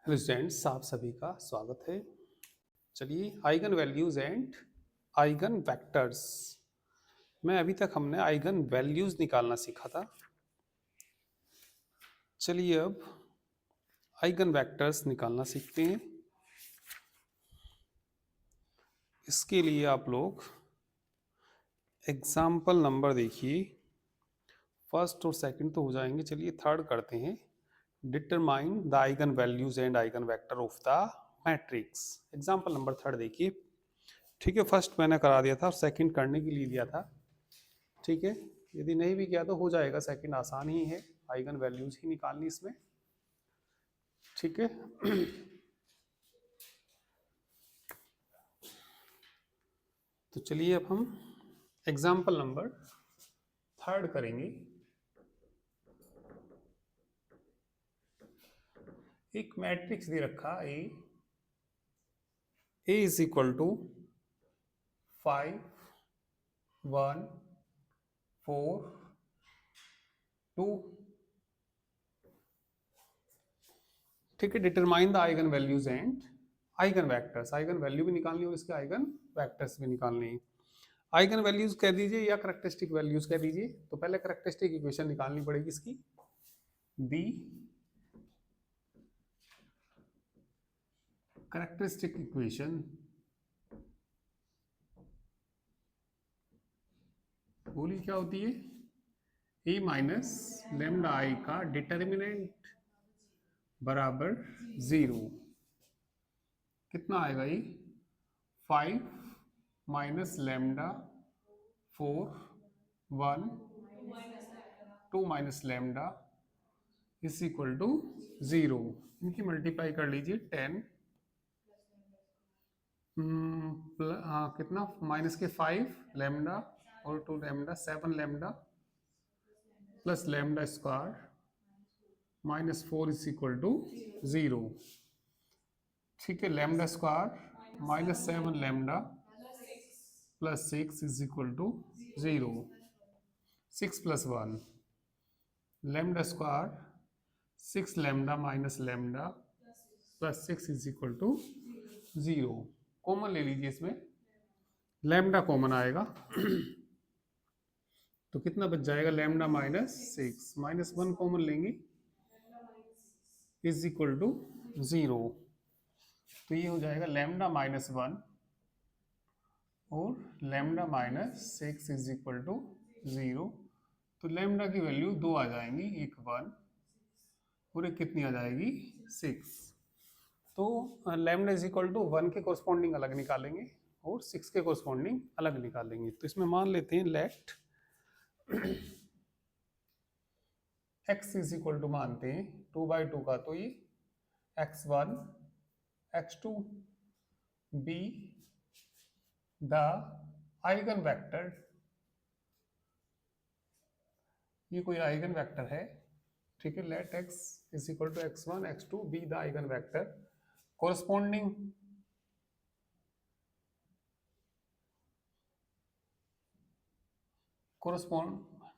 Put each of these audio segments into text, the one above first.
Hello students, आप सभी का स्वागत है। चलिए, eigen values and eigen vectors में अभी तक हमने आइगन वैल्यूज निकालना सीखा था। चलिए अब आइगन वेक्टर्स निकालना सीखते हैं। इसके लिए आप लोग एग्जाम्पल नंबर देखिए। फर्स्ट और सेकंड तो हो जाएंगे, चलिए थर्ड करते हैं। Determine the eigen values and eigen vector of the matrix. Example number third देखिए। ठीक है, फर्स्ट मैंने करा दिया था और सेकंड करने के लिए दिया था। ठीक है, यदि नहीं भी किया तो हो जाएगा, सेकंड आसान ही है, आइगन वैल्यूज ही निकालनी इसमें। ठीक है तो चलिए अब हम एग्जाम्पल नंबर थर्ड करेंगे। एक मैट्रिक्स दे रखा ए इज इक्वल टू 5 1 4 2। ठीक है, determine the eigen values and eigen vectors. Eigen value भी निकालनी और इसके आइगन वेक्टर्स भी निकालने हैं। आइगन वैल्यूज कह दीजिए या करैक्टरिस्टिक वैल्यूज कह दीजिए। तो पहले करैक्टरिस्टिक इक्वेशन निकालनी पड़ेगी इसकी। बी करैक्टरिस्टिक इक्वेशन बोली क्या होती है? ए माइनस लेमडा आई का डिटर्मिनेंट बराबर 0। कितना आएगा ये? 5 minus lambda 4 1 2 minus lambda is equal to 0। इनकी मल्टीप्लाई कर लीजिए 10 हाँ कितना, माइनस के 5 लेमडा और 2 lambda 7 lambda plus lambda square minus 4 is equal to 0। ठीक है, lambda square minus 7 lambda plus 6 is equal to 0। 6 plus 1 lambda square 6 lambda minus lambda plus 6 is equal to 0। Common ले लीजिए, इसमें लेमडा कॉमन आएगा तो कितना बच जाएगा? लेमडा माइनस 6 माइनस 1 कॉमन लेंगे इज इक्वल टू 0। तो ये हो जाएगा लेमडा माइनस 1 और lambda minus 6 is equal to 0। तो लेमडा की वैल्यू 2 आ जाएंगी, एक 1 और एक कितनी आ जाएगी? 6। तो लेमडा इज इक्वल टू 1 के कोरस्पॉन्डिंग अलग निकालेंगे और 6 के कोरस्पॉन्डिंग अलग निकालेंगे। तो इसमें मान लेते हैं let x is equal to मानते हैं 2/2 का, तो ये x1 x2 be the eigen vector. ये कोई आइगन वेक्टर है। ठीक है, let x is equal to x1 x2 be the eigen vector corresponding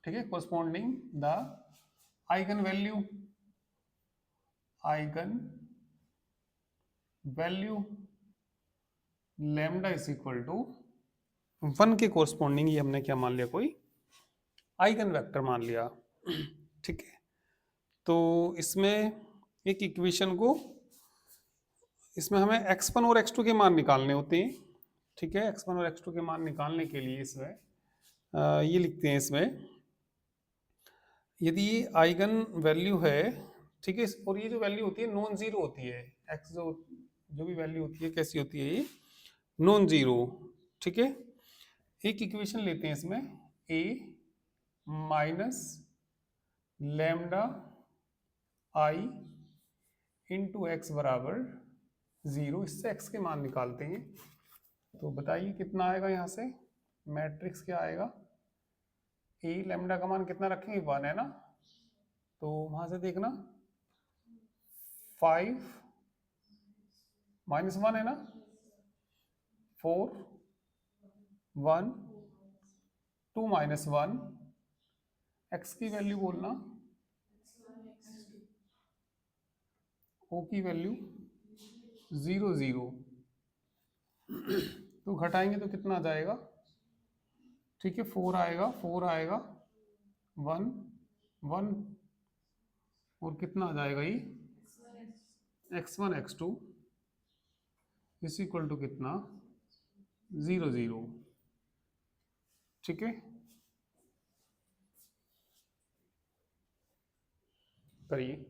ठीक है, corresponding the eigen value lambda is equal to 1 के कोरस्पॉन्डिंग ये हमने क्या मान लिया? कोई आइगन वेक्टर मान लिया। ठीक है, तो इसमें एक इक्वेशन को, इसमें हमें x1 और x2 के मान निकालने होते हैं। ठीक है, x1 और x2 के मान निकालने के लिए इसमें ये लिखते हैं इसमें, यदि ये आइगन वैल्यू है, ठीक है, और ये जो वैल्यू होती है नॉन जीरो होती है। x जो भी वैल्यू होती है कैसी होती है? ये नॉन जीरो। ठीक है, एक इक्वेशन लेते हैं इसमें, a minus lambda I into x बराबर 0। इससे x के मान निकालते हैं। तो बताइए कितना आएगा? यहाँ से मैट्रिक्स क्या आएगा? ए लेमडा का मान कितना रखेंगे? 1 है ना, तो वहां से देखना 5 माइनस 1 है ना, 4 1 2 माइनस 1 एक्स की वैल्यू बोलना, ओ की वैल्यू 0 0। तो घटाएंगे तो कितना आ जाएगा? ठीक है, 4 आएगा, 4 आएगा, 1 1, और कितना आ जाएगा ये? x1 x2 is equal to कितना? 0 0। ठीक है, करिए।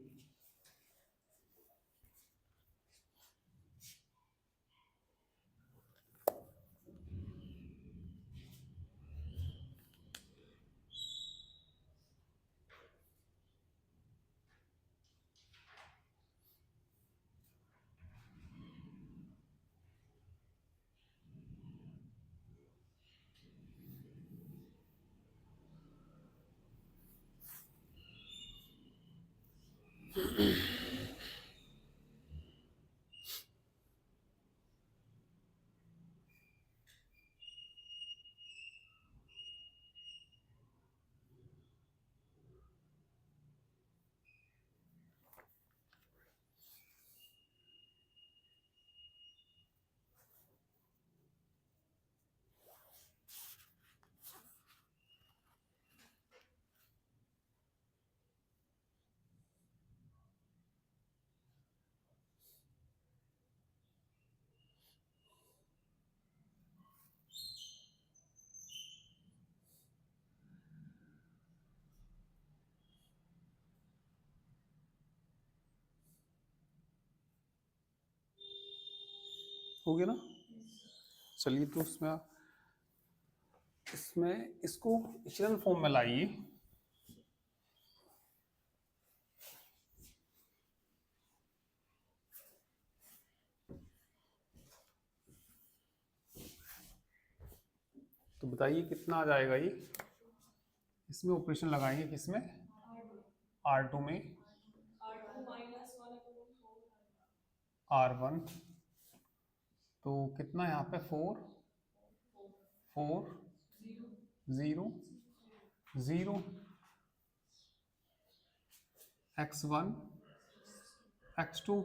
हो गया ना? चलिए, तो इसमें इसको इक्वेशन फॉर्म में लाइए। तो बताइए कितना आ जाएगा ये? इसमें ऑपरेशन लगाएंगे, किसमें? R2 में, R1, तो कितना यहाँ पे? 4 4 0 0, x1 x2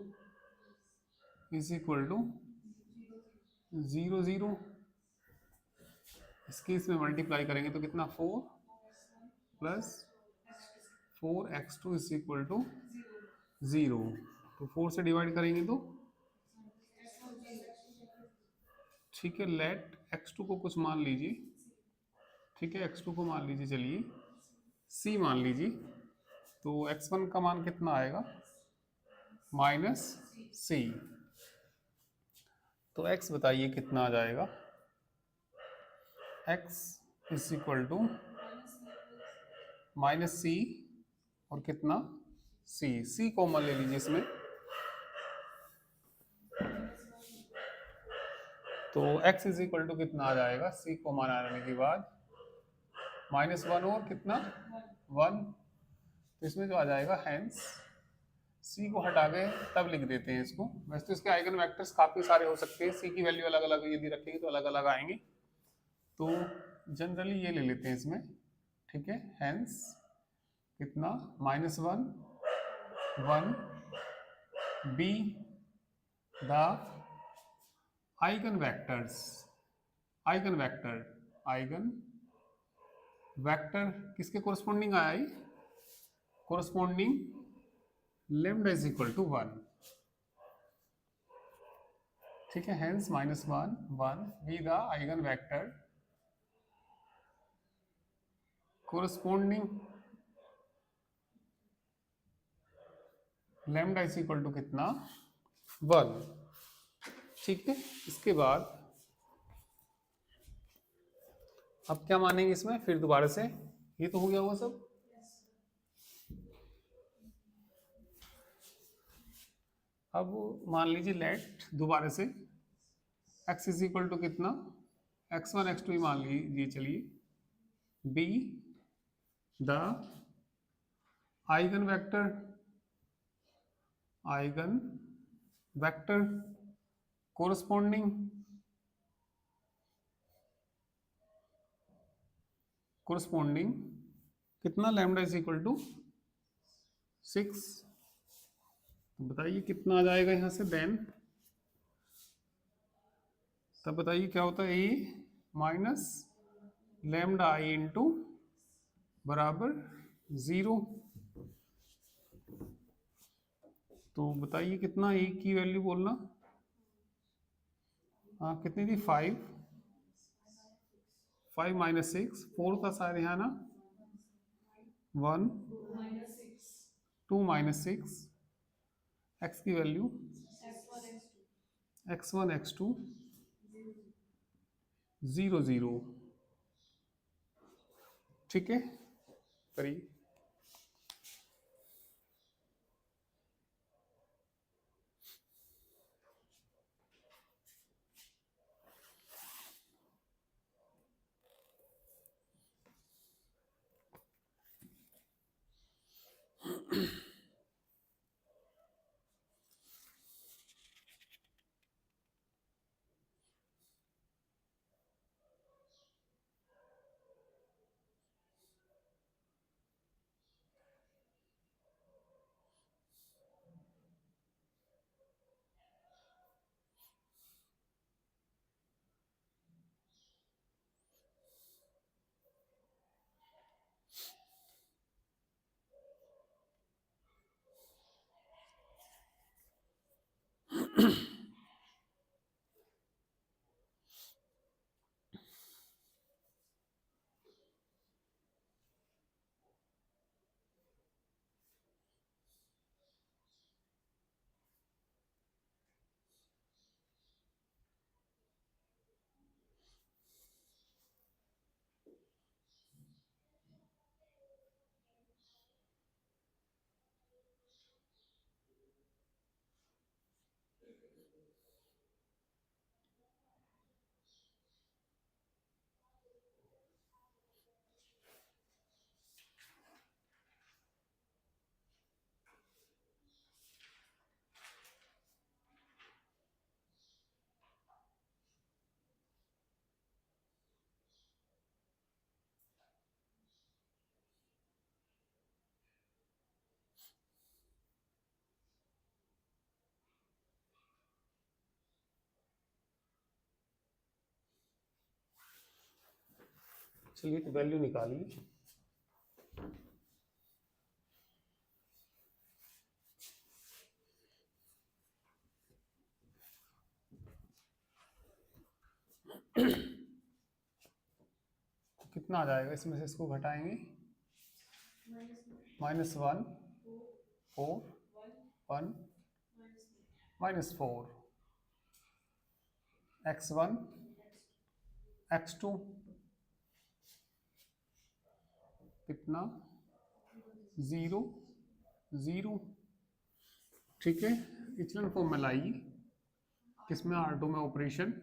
is equal to 0 0। इसके इसमें मल्टीप्लाई करेंगे तो कितना? 4 plus 4x2 is equal to 0। तो 4 से डिवाइड करेंगे तो ठीक है, लेट x2 को कुछ मान लीजिए। ठीक है, x2 को मान लीजिए, चलिए c मान लीजिए। तो x1 का मान कितना आएगा? -c। तो x बताइए कितना आ जाएगा? x is equal to -c, और कितना? c कॉमन ले लीजिए इसमें। तो x इज इक्वल टू कितना आ जाएगा? c को मान आने के बाद -1 और कितना? 1। तो इसमें जो आ जाएगा, हैंस c को हटा के तब लिख देते हैं इसको। वैसे तो इसके आइगन वेक्टर्स काफी सारे हो सकते हैं, c की वैल्यू अलग अलग यदि रखेंगे तो अलग अलग आएंगे, तो जनरली ये ले लेते हैं इसमें। ठीक है, हैंस कितना? -1 1 be the eigen vectors. Eigen vector किसके कोरस्पॉन्डिंग आया है? Corresponding lambda is equal to 1। ठीक है, hence -1 1 be the eigen vector corresponding lambda is equal to कितना? 1। ठीक है, इसके बाद अब क्या मानेंगे इसमें? फिर दोबारा से, ये तो हो गया होगा सब। अब मान लीजिए लेट दोबारा से x इज इक्वल टू कितना? x1 x2 ही मान लीजिए, चलिए। Be the eigen vector corresponding कितना? Lambda is equal to 6। तो बताइए कितना आ जाएगा यहाँ से? देन तब बताइए क्या होता है, ए माइनस लैम्डा आई इंटू बराबर 0। तो बताइए कितना ए की वैल्यू बोलना। हाँ कितनी थी, 5। 5 माइनस 6, 4 था शायद यहाँ ना, 1, 2 माइनस 6, एक्स की वैल्यू x1 x2 0 0। ठीक है, करिए। चलिए तो वैल्यू निकालिए। कितना आ जाएगा इसमें से, इसको घटाएंगे, -1 4 1 -4 x1 x2 कितना 0 0। ठीक है, इचलन फॉर्म में लाइए, किसमें R2 में ऑपरेशन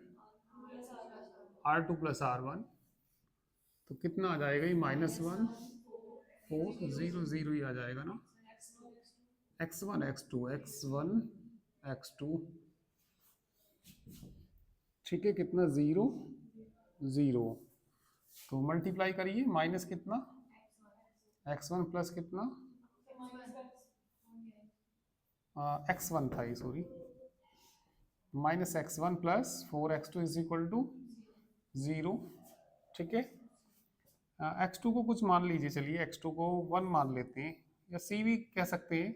R2 प्लस R1, तो कितना आ जाएगा ये, -1 4 0 0 ही आ जाएगा ना, x1 x2 x1 x2। ठीक है, कितना 0 0। तो मल्टीप्लाई करिए, माइनस कितना x1 प्लस कितना x1 था ये, sorry, -x1 plus 4x2 is equal to 0। ठीक है, x2 को कुछ मान लीजिए, चलिए x2 को 1 मान लेते हैं, या c भी कह सकते हैं,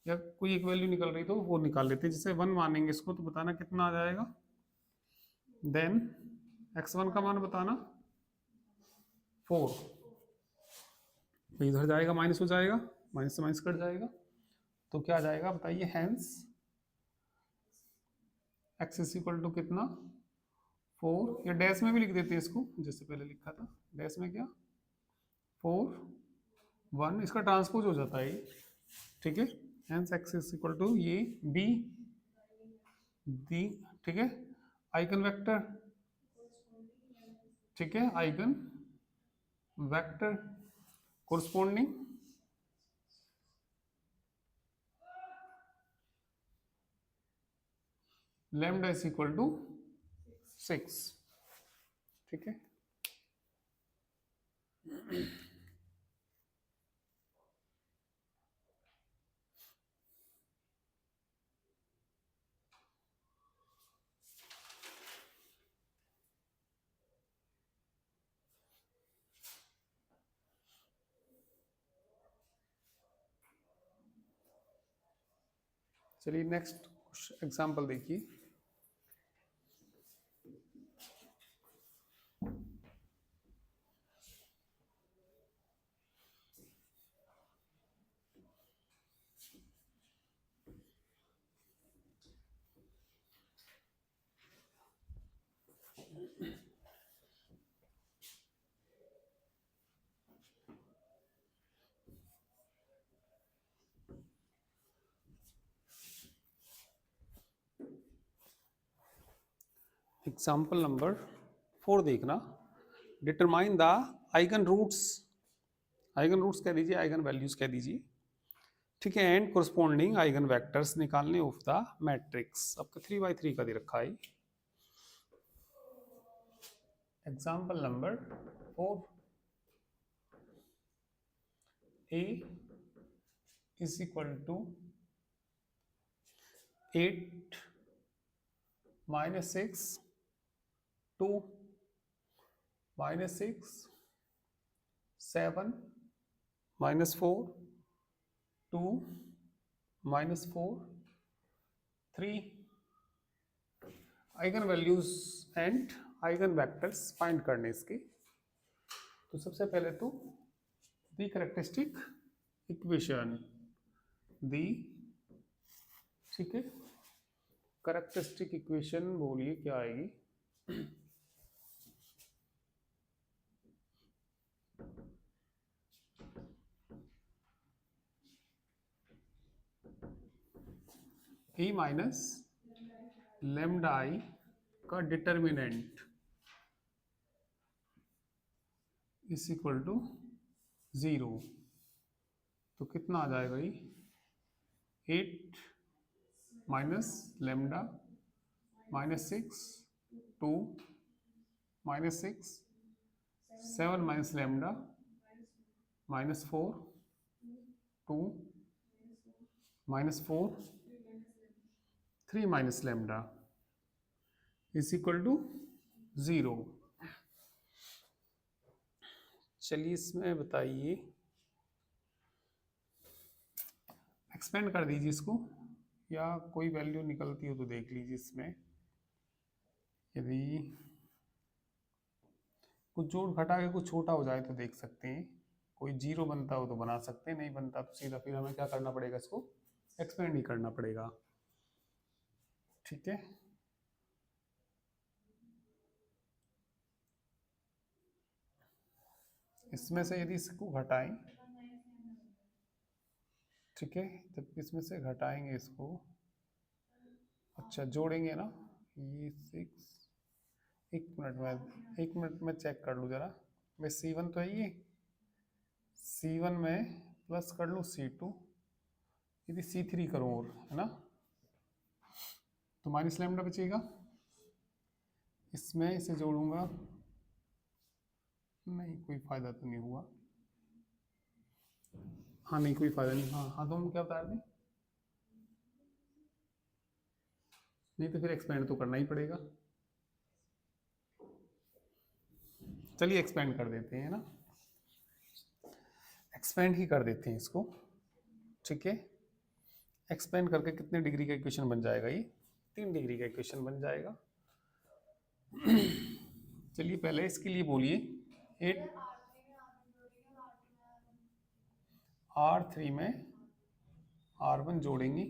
या कोई एक वैल्यू निकल रही तो वो निकाल लेते हैं। जैसे 1 मानेंगे इसको तो बताना कितना आ जाएगा, देन x1 का मान बताना 4, तो इधर जाएगा माइनस हो जाएगा, माइनस से माइनस कट जाएगा, तो क्या आ जाएगा बताइए, hence x is equal to कितना 4, या डैश में भी लिख देते हैं इसको, जैसे पहले लिखा था, डैश में क्या 4 1, इसका ट्रांसपोज हो जाता है। ठीक है, hence x is equal to ये b दी। ठीक है, आइगन वेक्टर, ठीक है, eigen vector corresponding lambda is equal to 6। ठीक है, चलिए नेक्स्ट एग्जाम्पल देखिए। एग्जाम्पल नंबर 4 देखना। Determine the eigen roots, eigen roots कह दीजिए, आइगन वैल्यूज कह दीजिए, ठीक है, एंड कोरस्पॉन्डिंग आइगन वेक्टर्स निकालने ऑफ द मैट्रिक्स। आपका 3x3 का दे रखा है। Example number 4, A is equal to 8 minus 6, 2 minus 6, 7 minus 4, 2 minus 4, 3 eigen values and eigen vectors find करने इसके। तो सबसे पहले तो दी कैरेक्टरिस्टिक इक्वेशन, दी, ठीक है, कैरेक्टरिस्टिक इक्वेशन बोलिए क्या आएगी। ए माइनस लेमडा आई का डिटर्मिनेंट इज इक्वल टू 0। तो कितना आ जाएगा ये, 8 minus lambda minus 6, 2 minus 6, 7 minus lambda minus 4, 2 minus 4, 3 minus lambda is equal to 0। चलिए इसमें बताइए, एक्सपेंड कर दीजिए इसको, या कोई वैल्यू निकलती हो तो देख लीजिए इसमें। यदि कुछ जोड़ घटा के कुछ छोटा हो जाए तो देख सकते हैं, कोई 0 बनता हो तो बना सकते हैं, नहीं बनता तो सीधा फिर हमें क्या करना पड़ेगा, इसको एक्सपेंड ही करना पड़ेगा, ठीक है। इसमें से यदि इसको घटाएं, ठीक है, जब इसमें से घटाएंगे इसको, अच्छा जोड़ेंगे ना, ये 6, एक मिनट में चेक कर लूँ जरा, मैं C1 तो है ये, C1 में प्लस कर लूँ C2, यदि C3 करूँ और, है ना, तो माइनस लैम्डा बचेगा। इसमें इसे जोड़ूंगा, नहीं कोई फायदा तो नहीं हुआ, हाँ नहीं कोई फायदा नहीं, हाँ हाँ तुम क्या बता रहे थे, नहीं तो फिर एक्सपेंड तो करना ही पड़ेगा। चलिए एक्सपेंड कर देते हैं ना, एक्सपेंड ही कर देते हैं इसको, ठीक है। एक्सपेंड करके कितने डिग्री का इक्वेशन बन जाएगा ये, 3 डिग्री का इक्वेशन बन जाएगा। चलिए पहले इसके लिए बोलिए, 8 R3 में R1 जोड़ेंगे,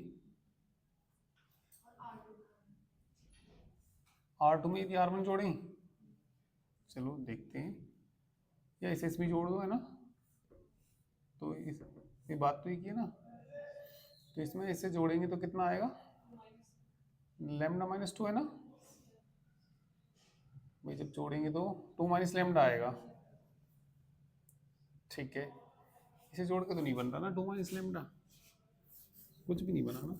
R2 में यदि R1 जोड़ें, चलो देखते हैं, या इसे इसमें जोड़ दो, है ना, तो इस ये बात तो ही की है ना, तो इसमें इसे जोड़ेंगे तो कितना आएगा, लेमडा माइनस 2 है ना भाई, जब जोड़ेंगे तो 2 माइनस लेमडा आएगा, ठीक है। इसे जोड़ के तो नहीं बन रहा ना 2 माइनस लेमडा, कुछ भी नहीं बना ना,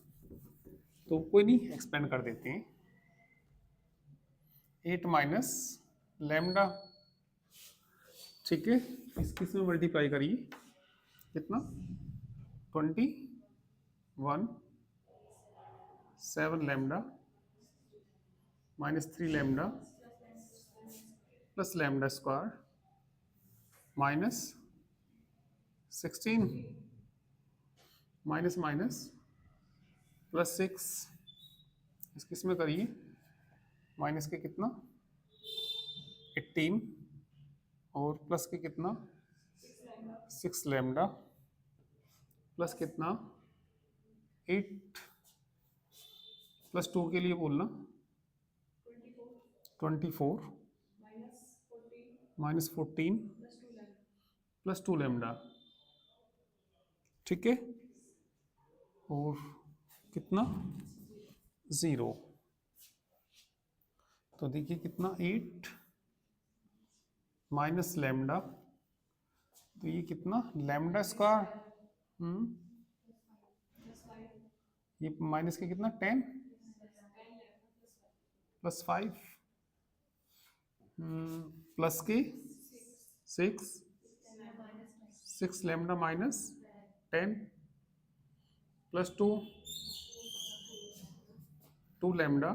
तो कोई नहीं, एक्सपेंड कर देते हैं। 8 माइनस लेमडा, ठीक है, इसमें मल्टीप्लाई करिए, कितना, 21, 7 lambda minus 3 lambda plus lambda square minus 16 minus minus plus 6 इस किस में करिए, माइनस के कितना 18 और प्लस के कितना 6 लैम्डा प्लस कितना 8 प्लस 2 के लिए बोलना 24 माइनस 14 प्लस 2 लैम्डा, ठीक है, और कितना 0। तो देखिए कितना 8 माइनस लैम्डा, तो ये कितना लैम्डा स्क्वायर, ये माइनस के कितना 10 प्लस 5 प्लस के 6 lambda minus 10 plus 2 lambda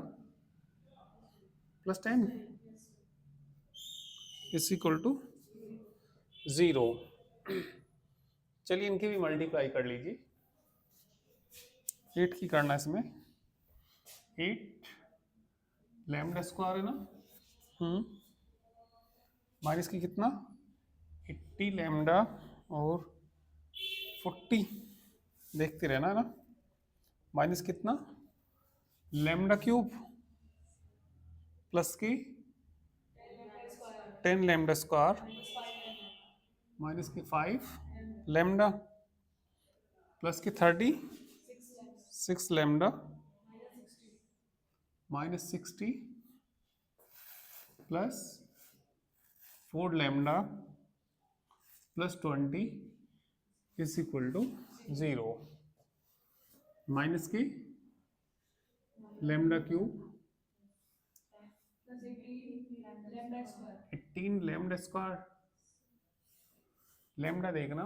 plus 10 is equal to 0। चलिए इनकी भी मल्टीप्लाई कर लीजिए, 8 की करना इसमें, 8 लैम्डा स्क्वायर है ना, माइनस की कितना 80 लैम्डा और 40, देखते रहना है ना, माइनस कितना लैम्डा क्यूब प्लस की 10 लैम्डा स्क्वायर माइनस की 5 लैम्डा प्लस की 36 lambda minus 60 plus 4 lambda plus 20 is equal to 0। Minus की lambda cube 18 lambda square, lambda देखना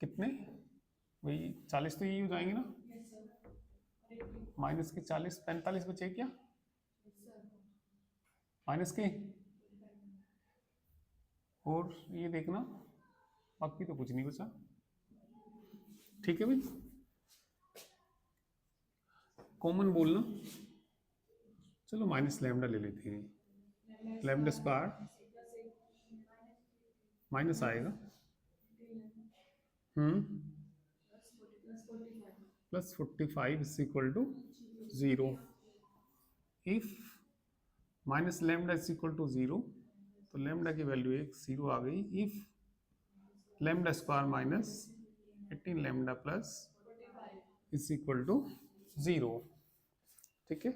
कितने, वही 40 तो यही हो जाएंगे ना, माइनस के 40 45 बचे क्या, माइनस के, और ये देखना बाकी तो कुछ नहीं बचा, ठीक है भाई, कॉमन बोलना, चलो माइनस लैम्डा ले लेते हैं, लैम्डा स्क्वायर माइनस आएगा plus 45 is equal to 0। If minus lambda is equal to 0, तो लैम्डा की वैल्यू 0 आ गई। If lambda square minus 18 lambda plus is equal to 0, ठीक है।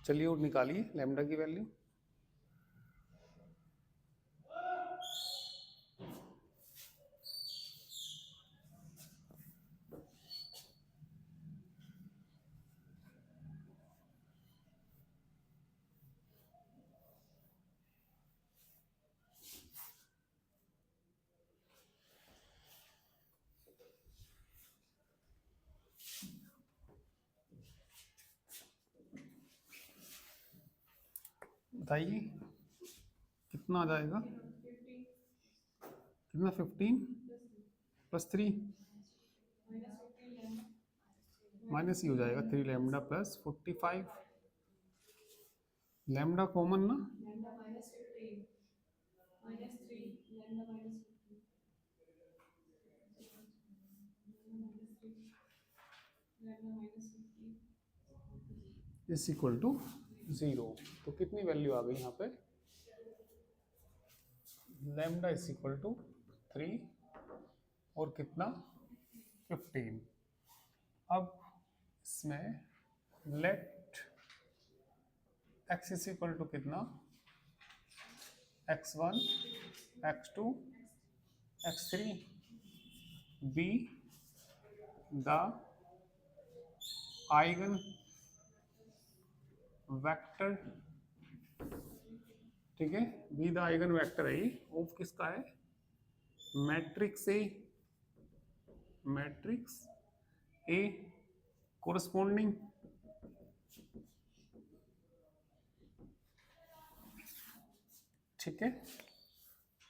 चलिए और निकालिए लैम्डा की वैल्यू। बताइए कितना आ जाएगा, कितना 15 प्लस 3 माइनस ही हो जाएगा 3 लैम्डा प्लस 45। लैम्डा कॉमन ना, इज इक्वल टू 0। तो कितनी वैल्यू आ गई यहाँ पे, लैम्डा इज इक्वल टू 3 और कितना 15। अब इसमें let x is equal to कितना, x1 x2 x3 B the eigen vector, ठीक है, बी द आइगन वेक्टर है ये ऑफ किसका है, matrix A, matrix A corresponding, ठीक है,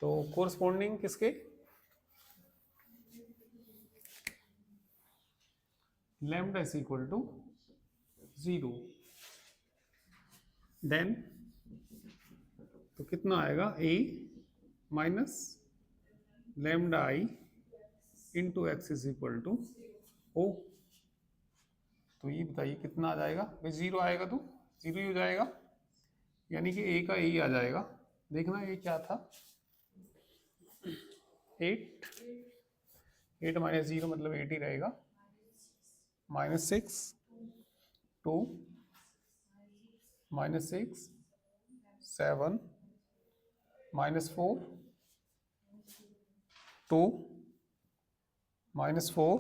तो कोरस्पॉन्डिंग किसके, lambda is equal to 0। Then तो कितना आएगा, A minus lambda I into X is equal to O. तो ये बताइए कितना आ जाएगा भाई, 0 आएगा तो 0 ही हो जाएगा, यानी कि ए का ए ही आ जाएगा। देखना ये क्या था, 8 माइनस 0 मतलब 8 ही रहेगा, -6 2 -6 7 -4 2 -4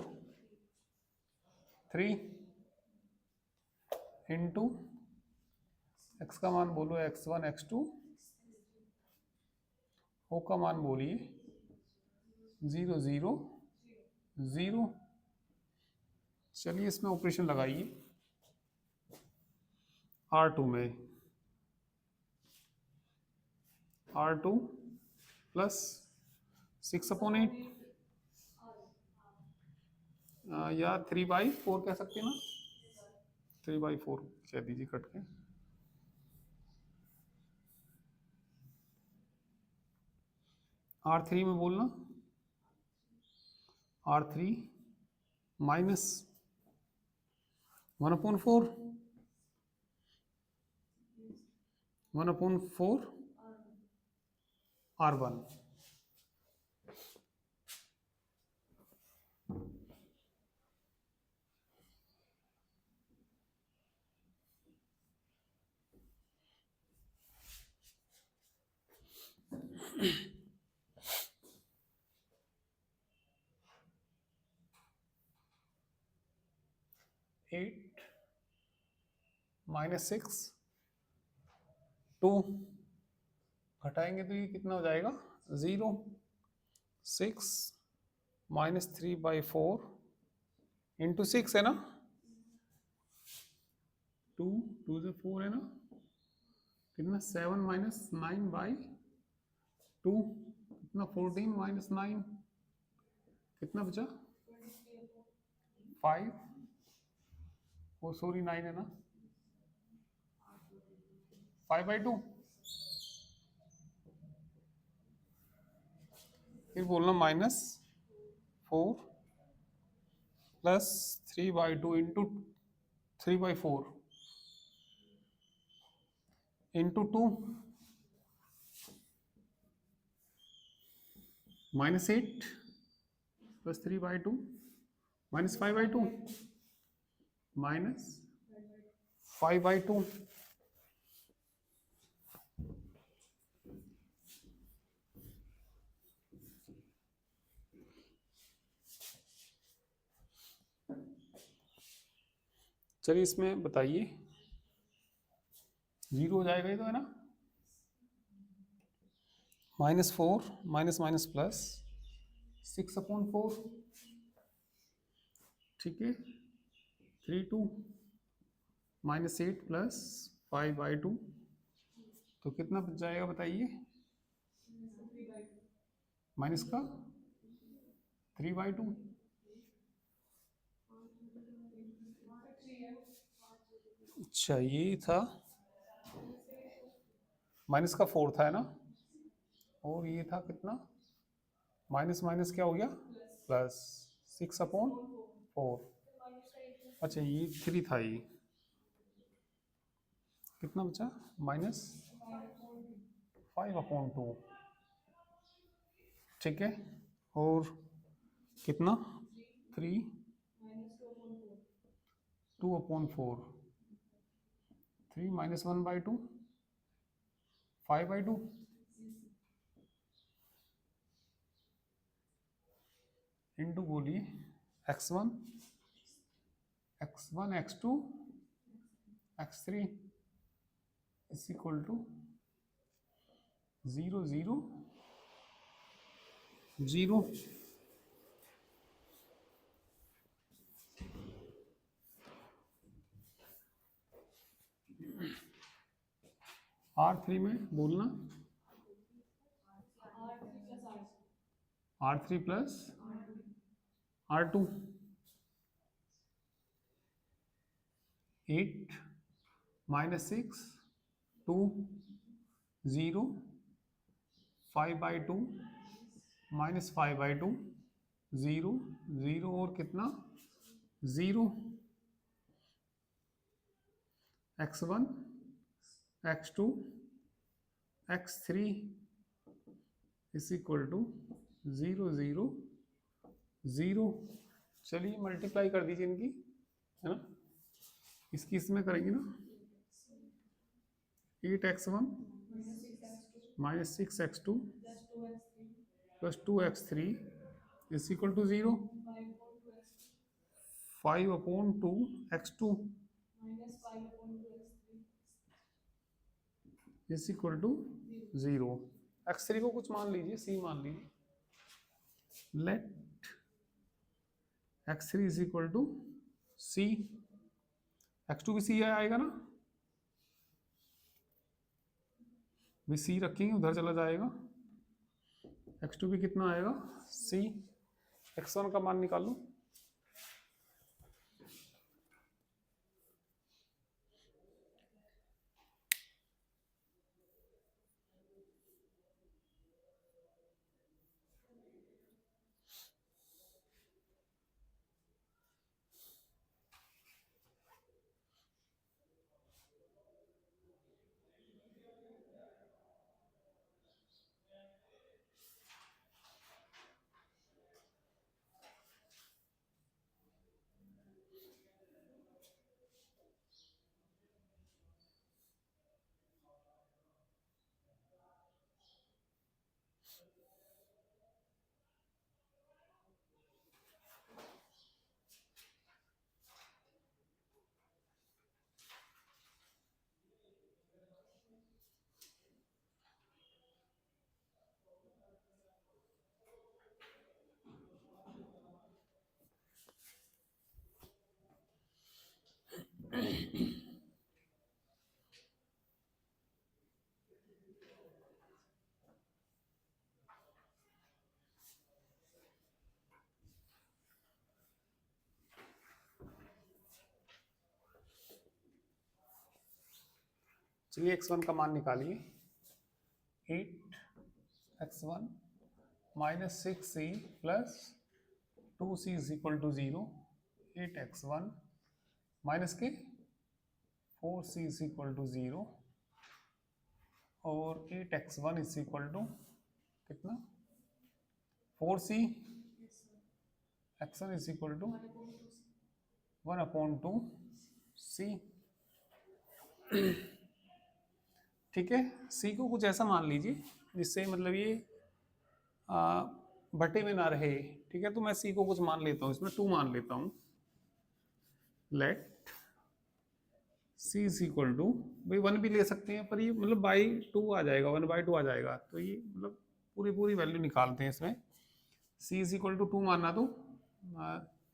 3 इंटू एक्स का मान बोलो x1 x2, ओ का मान बोलिए 0 0 0। चलिए इसमें ऑपरेशन लगाइए, R2 में R2 प्लस 6/8 या 3/4 कह सकते हैं ना, 3/4 कह दीजिए कट के। R3 में बोलना R3 माइनस 1/4 R1। एट -6 2 घटाएंगे तो ये कितना हो जाएगा, 0 6 -3/4 इंटू 6 है ना, 2 2 से 4 है ना, कितना 7 -9/2 कितना 14 -9 कितना बचा 5, ओ सॉरी 9 है ना, 5/2। फिर बोलना -4 प्लस 3/2 इंटू 3/4 इंटू 2 -8 प्लस 3/2 -5/2 -5/2 चलिए इसमें बताइए, 0 हो जाएगा ये तो, है ना? -4 माइनस माइनस प्लस 6/4, ठीक है। 3/2 -8 प्लस 5/2, तो कितना बच जाएगा बताइए? माइनस का 3/2, अच्छा ये था, माइनस का 4 था, है ना? और ये था कितना, माइनस माइनस क्या हो गया, प्लस 6/4, अच्छा ये 3 था, ये कितना बचा, -5/2, ठीक है। और कितना, 3 2/4, 3 -1/2 5/2, इंटू बोलिए x1 x2 x3 is equal to 0 0 0। R3 में बोलना, R3 प्लस R2, 8 -6 2 0 5/2 -5/2 0 0 और कितना 0, x1 x2 x3 is equal to 0 0 0। चलिए मल्टीप्लाई कर दीजिए इनकी, है ना? इसकी इसमें करेंगे ना, 8x1 -6x2 plus 2x3 is equal to 0, 5/2x2 is equal to 0। x3 को कुछ मान लीजिए, c मान लीजिए, let x3 is equal to c, x2 भी c आएगा ना, भी c रखेंगे उधर चला जाएगा, x2 भी कितना आएगा c, x1 का मान निकालो, चलिए x1 का मान निकालिए, 8x1 -6c plus 2c is equal to 0, 8x1 minus के 4c इज इक्वल टू 0 और 8x1 इज इक्वल टू कितना 4c, x1 is equal to 1/2c, ठीक है। c को कुछ ऐसा मान लीजिए जिससे मतलब ये बटे में ना रहे, ठीक है। तो मैं c को कुछ मान लेता हूँ, इसमें 2 मान लेता हूँ, let c is equal to, भाई 1 भी ले सकते हैं पर ये मतलब बाई 2 आ जाएगा, 1/2 आ जाएगा, तो ये मतलब पूरी पूरी वैल्यू निकालते हैं इसमें। c इज इक्वल टू 2 माना तो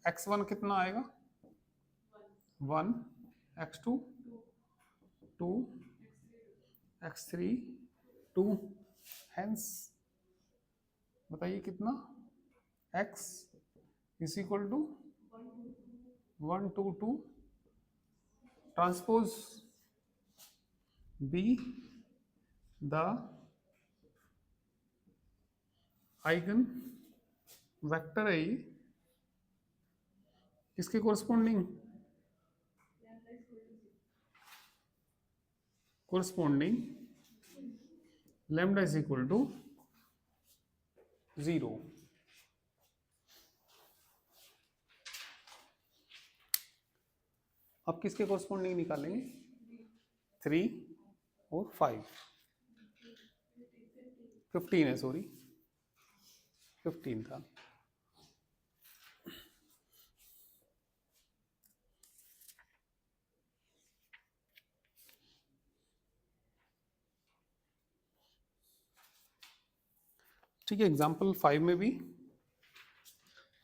x1 कितना आएगा 1, x2 2, x3 2, हेंस बताइए कितना x is equal to 1 2 2 transpose b the eigen vector है ये किसके corresponding, corresponding lambda is equal to 0। अब किसके कोरस्पोंडिंग निकालेंगे 3 और 5, 15 है, सॉरी 15 था। ठीक है, एग्जाम्पल 5 में भी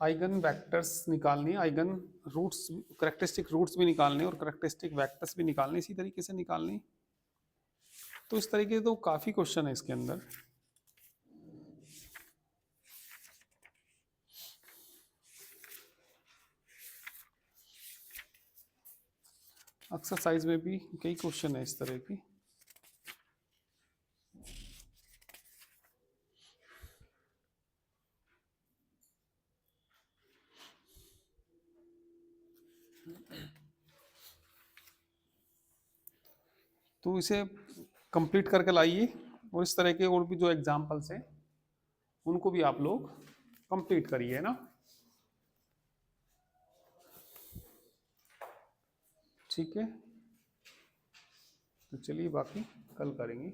आइगन वेक्टर्स निकालनी है, आइगन रूट्स, करेक्टरिस्टिक रूट्स भी निकालने और करेक्टरिस्टिक वेक्टर्स भी निकालने, इसी तरीके से निकालनी। तो इस तरीके से तो काफी क्वेश्चन है इसके अंदर। एक्सरसाइज में भी कई क्वेश्चन है इस तरह की। तो इसे कंप्लीट करके लाइए और इस तरह के और भी जो एग्जाम्पल्स हैं उनको भी आप लोग कंप्लीट करिए ना। ठीक है, तो चलिए बाकी कल करेंगे।